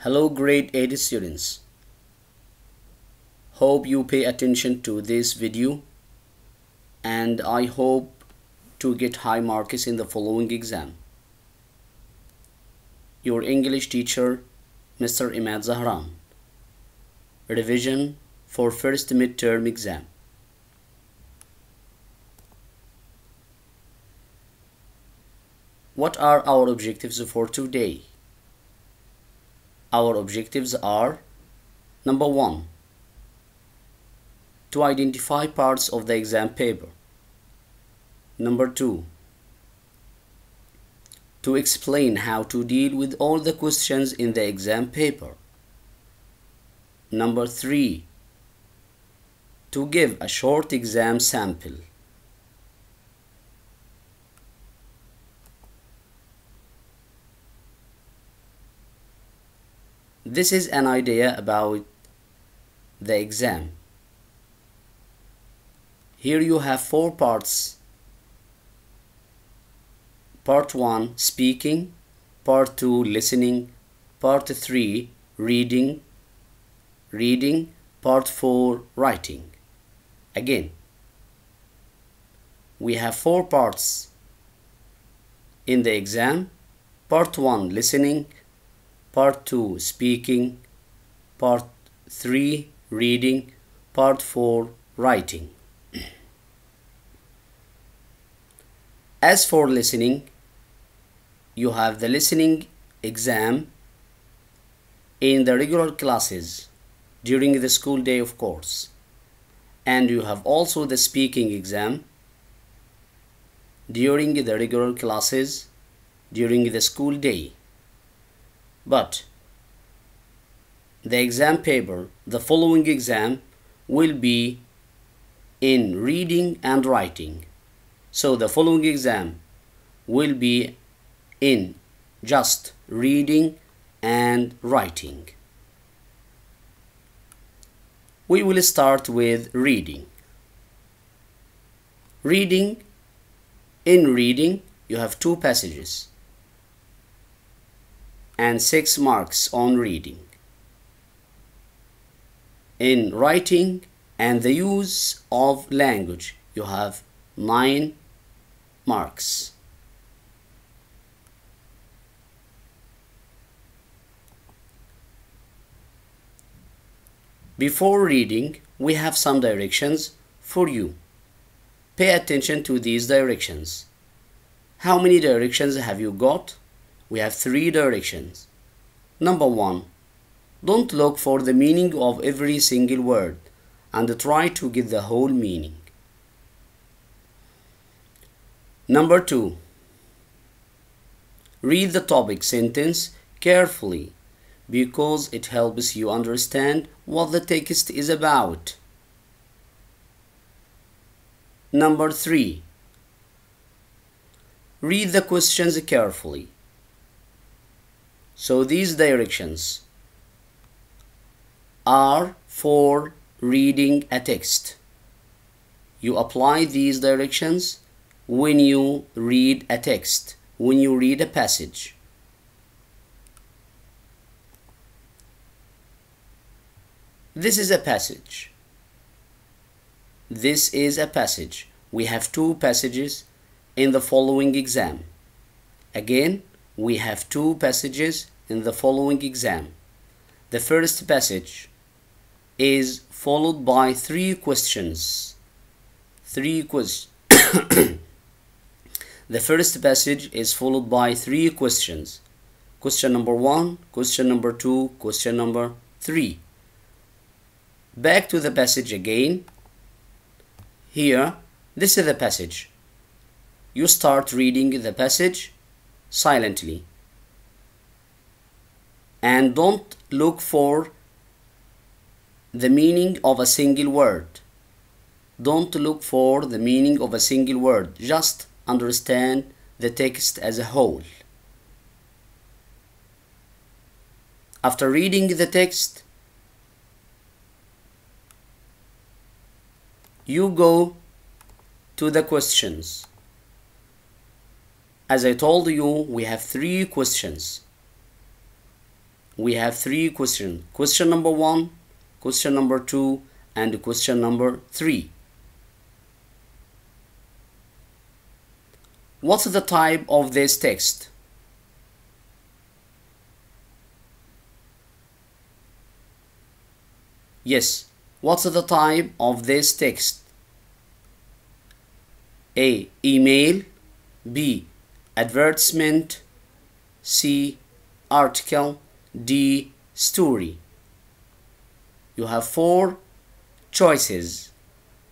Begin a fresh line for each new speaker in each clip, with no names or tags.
Hello grade 8 students. Hope you pay attention to this video and I hope to get high marks in the following exam. Your English teacher, Mr. عماد Zahran. Revision for first midterm exam. What are our objectives for today? Our objectives are: number 1, to identify parts of the exam paper. Number 2, to explain how to deal with all the questions in the exam paper. Number 3, to give a short exam sample. This is an idea about the exam. Here you have 4 parts. Part 1, speaking. Part 2, listening. Part 3, reading. Part 4, writing. Again, we have 4 parts in the exam. Part 1, listening. Part 2, speaking. Part 3, reading. Part 4, writing. As for listening, you have the listening exam in the regular classes during the school day, of course. And you have also the speaking exam during the regular classes during the school day. But the exam paper, the following exam, will be in reading and writing. So the following exam will be in just reading and writing. We will start with reading. In reading, you have 2 passages and 6 marks on reading. In writing and the use of language, you have 9 marks. Before reading, we have some directions for you. Pay attention to these directions. How many directions have you got? We have 3 directions. Number 1, don't look for the meaning of every single word and try to get the whole meaning. Number 2, read the topic sentence carefully because it helps you understand what the text is about. Number 3, read the questions carefully. So these directions are for reading a text. You apply these directions when you read a text, when you read a passage. This is a passage. This is a passage. We have 2 passages in the following exam. Again, we have 2 passages in the following exam. The first passage is followed by 3 questions. The first passage is followed by 3 questions. Question number 1, question number 2, question number 3. Back to the passage again. Here, this is the passage. You start reading the passage silently. And don't look for the meaning of a single word. Don't look for the meaning of a single word. Just understand the text as a whole. After reading the text, you go to the questions. As I told you, we have 3 questions. we have three questions. Question number 1, question number 2, and question number 3. What's the type of this text? Yes, what's the type of this text? A. Email. B. Advertisement. C. Article. D. Story. You have 4 choices.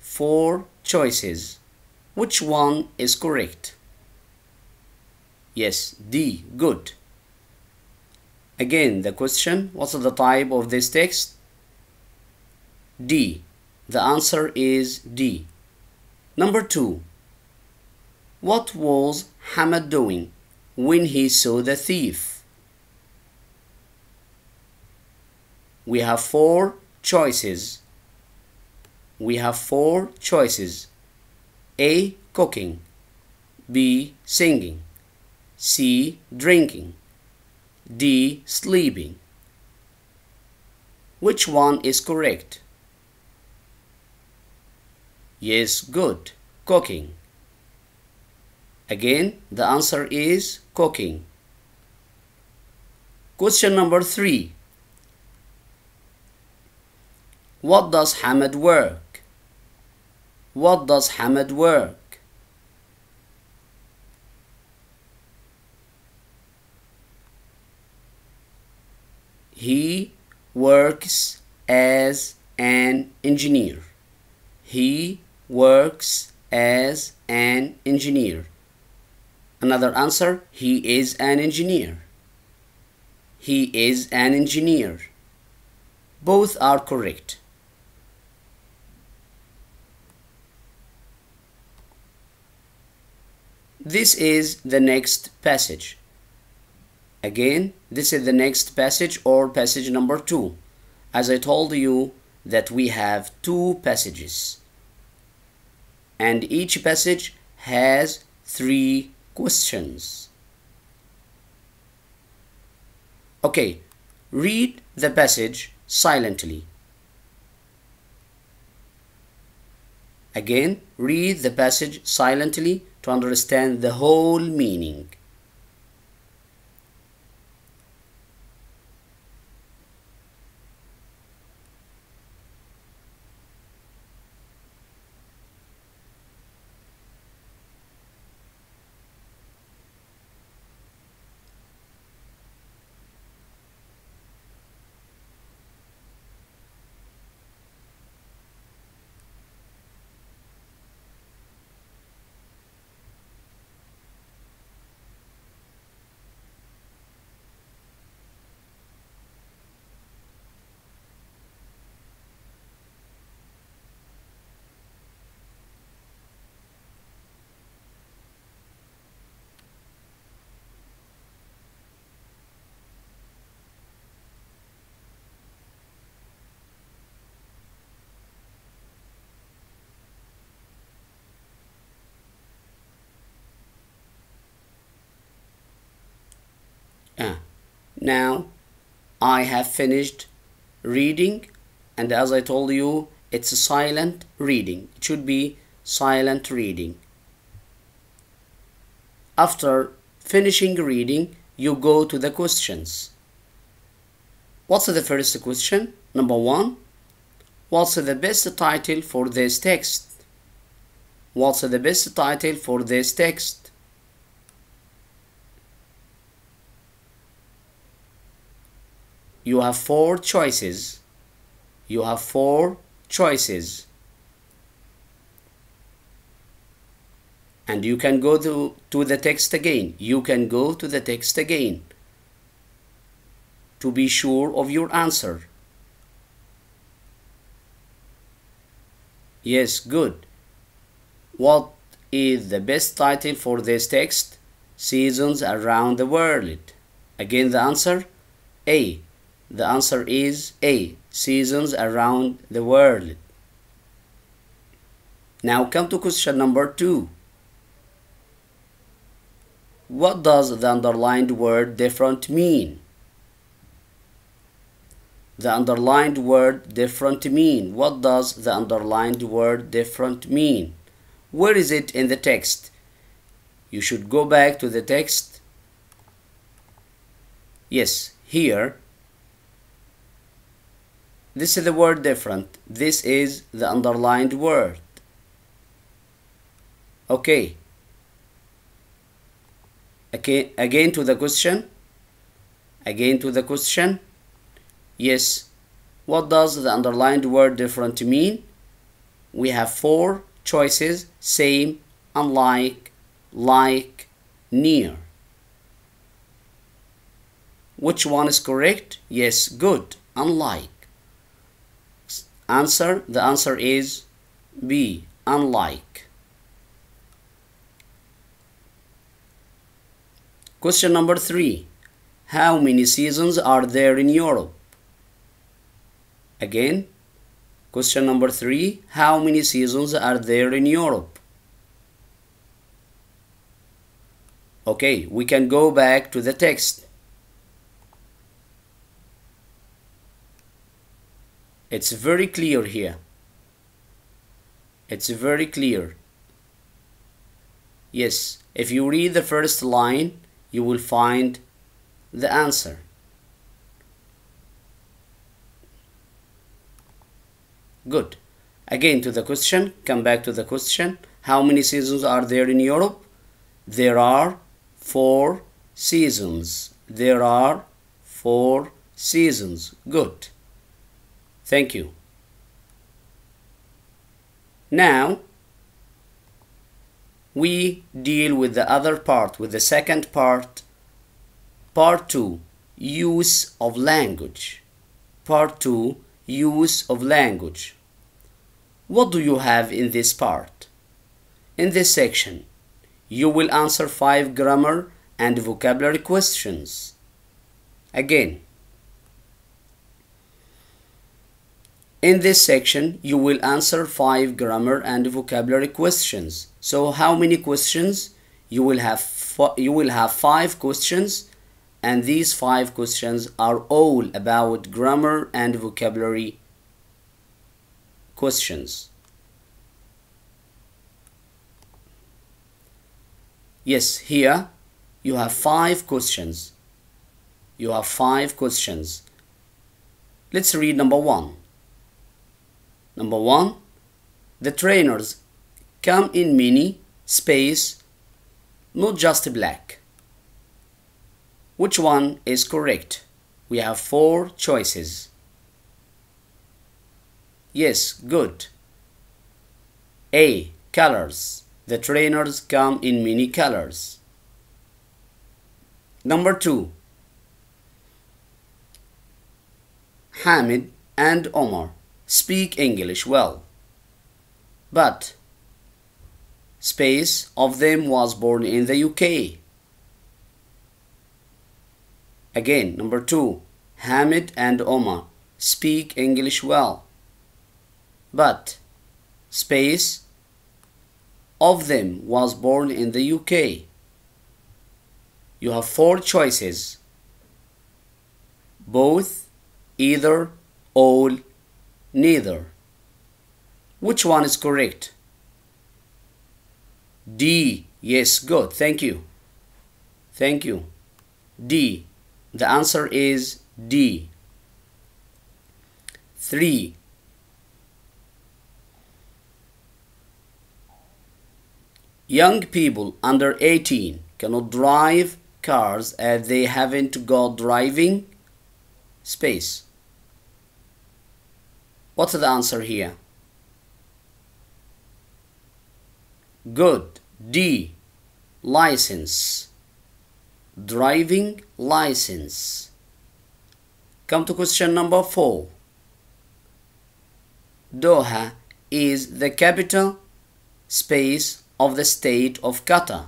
4 choices. Which one is correct? Yes, D. Good. Again, the question, what's the type of this text? D. The answer is D. Number 2. What was Hamad doing when he saw the thief? We have 4 choices. We have 4 choices. A. Cooking. B. Singing. C. Drinking. D. Sleeping. Which one is correct? Yes, good. Cooking. Again, the answer is cooking. Question number 3. What does Hamad work? What does Hamad work? He works as an engineer. He works as an engineer. Another answer, he is an engineer. He is an engineer. Both are correct. This is the next passage. Again, this is the next passage or passage number 2. As I told you that we have 2 passages. And each passage has 3 questions. Okay, read the passage silently. Again, read the passage silently to understand the whole meaning. Now I have finished reading, and as I told you, it's a silent reading. It should be silent reading. After finishing reading, you go to the questions. What's the first question? Number 1. What's the best title for this text? What's the best title for this text? You have 4 choices. You have 4 choices. And you can go to the text again. You can go to the text again to be sure of your answer. Yes, good. What is the best title for this text? Seasons around the world. Again, the answer A. The answer is A. Seasons around the world. Now come to question number 2. What does the underlined word different mean? the underlined word different mean? What does the underlined word different mean? Where is it in the text? You should go back to the text. Yes, here. This is the word different. This is the underlined word. Okay. Again to the question. Again to the question. Yes. What does the underlined word different mean? We have 4 choices: same, unlike, like, near. Which one is correct? Yes, good. Unlike. Answer. The answer is B. Unlike. Question number 3. How many seasons are there in Europe? Again, question number 3. How many seasons are there in Europe? Okay, we can go back to the text. It's very clear here. It's very clear. Yes, if you read the first line, you will find the answer. Good. Again to the question. Come back to the question. How many seasons are there in Europe? There are 4 seasons. There are 4 seasons. Good. Thank you. Now, we deal with the other part, with the second part. Part 2, use of language. Part 2, use of language. What do you have in this part? In this section, you will answer 5 grammar and vocabulary questions. Again, in this section, you will answer 5 grammar and vocabulary questions. So how many questions? You will have 5 questions, and these 5 questions are all about grammar and vocabulary questions. Yes, here you have 5 questions. You have 5 questions. Let's read number 1. Number 1, the trainers come in many, space, not just black. Which one is correct? We have 4 choices. Yes, good. A, colors. The trainers come in many colors. Number 2, Hamid and Omar speak English well, but space of them was born in the UK. Again, number 2, Hamid and Omar speak English well, but space of them was born in the UK. You have 4 choices: both, either, all, neither. Which one is correct? D. Yes, good. Thank you. Thank you. D. The answer is D. 3. Young people under 18 cannot drive cars as they haven't got driving space. What's the answer here? Good. D. License. Driving license. Come to question number 4. Doha is the capital space of the state of Qatar.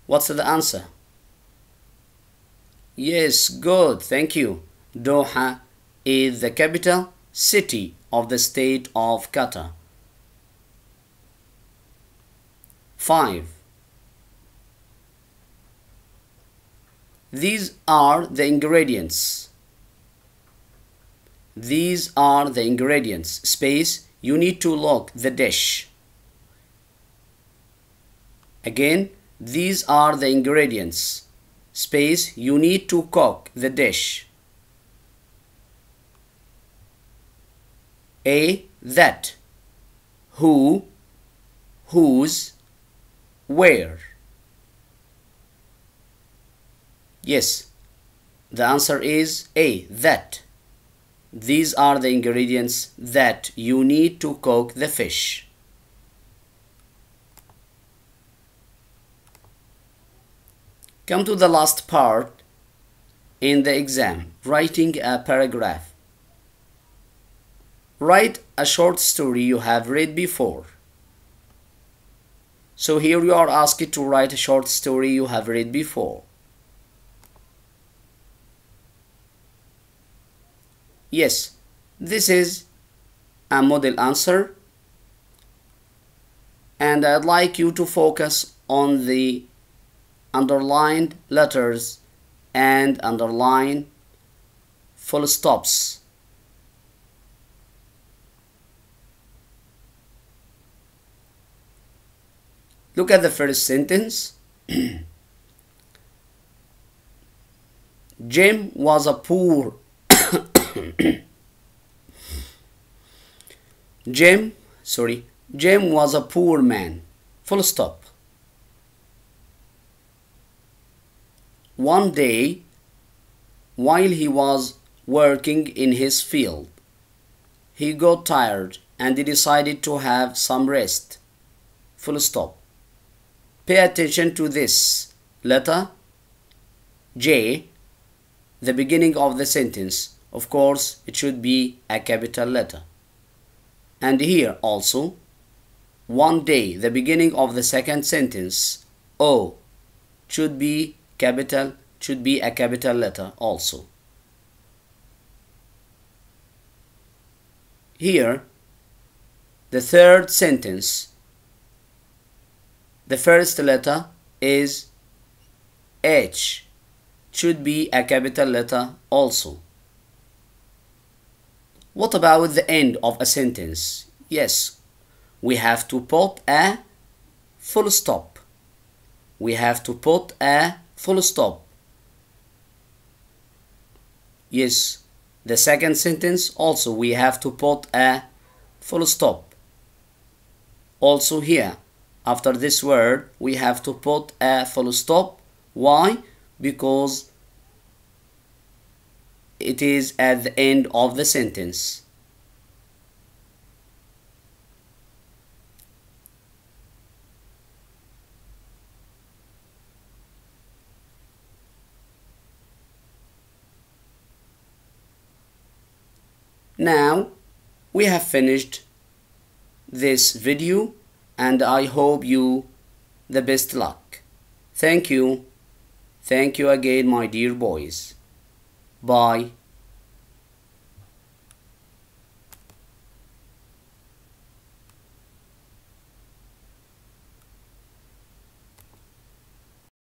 What's the answer? Yes, good. Thank you. Doha is the capital city of the state of Qatar. 5. These are the ingredients. These are the ingredients. Space, you need to lock the dish. Again, these are the ingredients. Space, you need to cook the dish. A, that. Who, whose, where. Yes, the answer is A, that. These are the ingredients that you need to cook the fish. Come to the last part in the exam, writing a paragraph. Write a short story you have read before. So here you are asked to write a short story you have read before. Yes, this is a model answer, and I'd like you to focus on the underlined letters and underline full stops. Look at the first sentence. Jim was a poor Jim was a poor man. Full stop. One day, while he was working in his field, he got tired and he decided to have some rest. Full stop. Pay attention to this letter J, the beginning of the sentence. Of course, it should be a capital letter. And here also, one day, the beginning of the second sentence, O, should be a capital letter also. Here, the third sentence, the first letter is H, should be a capital letter also. What about the end of a sentence? Yes, we have to put a full stop. We have to put a full stop. Yes, the second sentence also we have to put a full stop. Also here, after this word, we have to put a full stop. Why? Because it is at the end of the sentence. Now we have finished this video, and I hope you the best luck. Thank you. Thank you again, my dear boys. Bye.